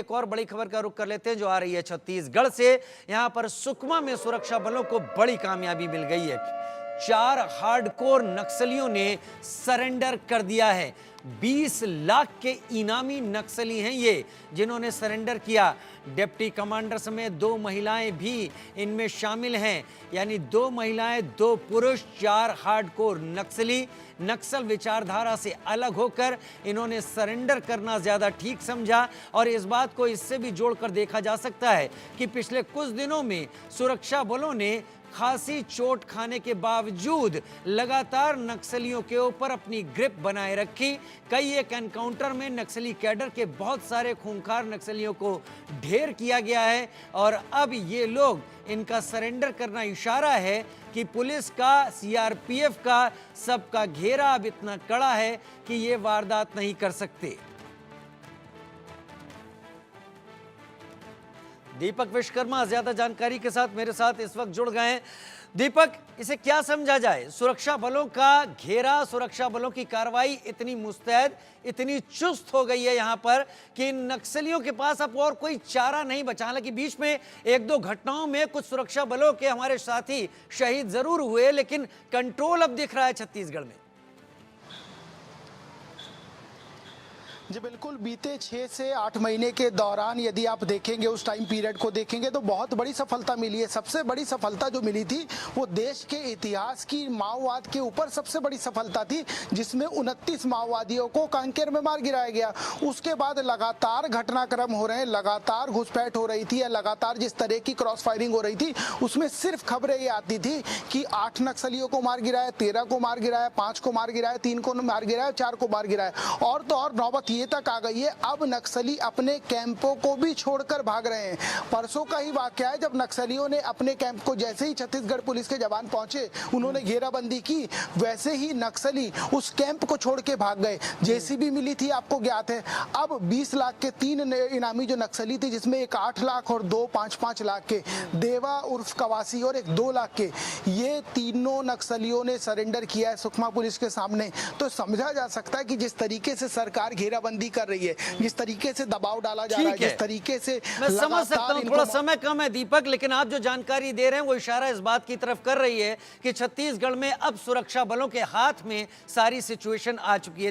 एक और बड़ी खबर का रुख कर लेते हैं जो आ रही है छत्तीसगढ़ से। यहां पर सुकमा में सुरक्षा बलों को बड़ी कामयाबी मिल गई है। 4 हार्डकोर नक्सलियों ने सरेंडर कर दिया है। 20 लाख के इनामी नक्सली हैं ये जिन्होंने सरेंडर किया। डिप्टी कमांडर समेत 2 महिलाएं भी इनमें शामिल हैं, यानी 2 महिलाएं 2 पुरुष। 4 हार्डकोर नक्सली नक्सल विचारधारा से अलग होकर इन्होंने सरेंडर करना ज्यादा ठीक समझा। और इस बात को इससे भी जोड़कर देखा जा सकता है कि पिछले कुछ दिनों में सुरक्षा बलों ने खासी चोट खाने के बावजूद लगातार नक्सलियों के ऊपर अपनी ग्रिप बनाए रखी। कई एक एनकाउंटर में नक्सली कैडर के बहुत सारे खूंखार नक्सलियों को ढेर किया गया है और अब ये लोग इनका सरेंडर करना इशारा है कि पुलिस का, सीआरपीएफ का, सबका घेरा अब इतना कड़ा है कि ये वारदात नहीं कर सकते। दीपक विश्वकर्मा ज्यादा जानकारी के साथ मेरे साथ इस वक्त जुड़ गए हैं। दीपक, इसे क्या समझा जाए? सुरक्षा बलों का घेरा, सुरक्षा बलों की कार्रवाई इतनी मुस्तैद, इतनी चुस्त हो गई है यहां पर कि नक्सलियों के पास अब और कोई चारा नहीं बचा। हालांकि बीच में 1-2 घटनाओं में कुछ सुरक्षा बलों के हमारे साथी शहीद जरूर हुए, लेकिन कंट्रोल अब दिख रहा है छत्तीसगढ़ में। जी बिल्कुल, बीते 6 से 8 महीने के दौरान यदि आप देखेंगे, उस टाइम पीरियड को देखेंगे तो बहुत बड़ी सफलता मिली है। सबसे बड़ी सफलता जो मिली थी वो देश के इतिहास की माओवाद के ऊपर सबसे बड़ी सफलता थी, जिसमें 29 माओवादियों को कांकेर में मार गिराया गया। उसके बाद लगातार घटनाक्रम हो रहे हैं, लगातार घुसपैठ हो रही थी या लगातार जिस तरह की क्रॉस फायरिंग हो रही थी उसमें सिर्फ खबरें ये आती थी कि 8 नक्सलियों को मार गिराया, 13 को मार गिराया, 5 को मार गिराया, 3 को मार गिराया, 4 को मार गिराया। और तो और नौबत ये तक आ गई है, अब नक्सली अपने कैंपों को भी छोड़कर भाग रहे हैं। परसों का ही वाकया है जब नक्सलियों ने अपने कैंप को, जैसे ही छत्तीसगढ़ पुलिस के जवान पहुंचे उन्होंने घेराबंदी की, वैसे ही नक्सली उस कैंप को छोड़ के भाग गए। जेसीबी मिली थी, आपको ज्ञात है। अब 20 लाख के 3 इनामी जो नक्सली थे, जिसमें एक 8 लाख और 2 5-5 लाख के, देवा उर्फ कवासी और एक 2 लाख के, ये तीनों नक्सलियों ने सरेंडर किया है सुकमा पुलिस के सामने। तो समझा जा सकता है कि जिस तरीके से सरकार घेराबंदी कर रही है, जिस तरीके से दबाव डाला जा रहा है, जिस तरीके से मैं समझ सकता हूं, थोड़ा समय कम है दीपक, लेकिन आप जो जानकारी दे रहे हैं वो इशारा इस बात की तरफ कर रही है कि छत्तीसगढ़ में अब सुरक्षा बलों के हाथ में सारी सिचुएशन आ चुकी है।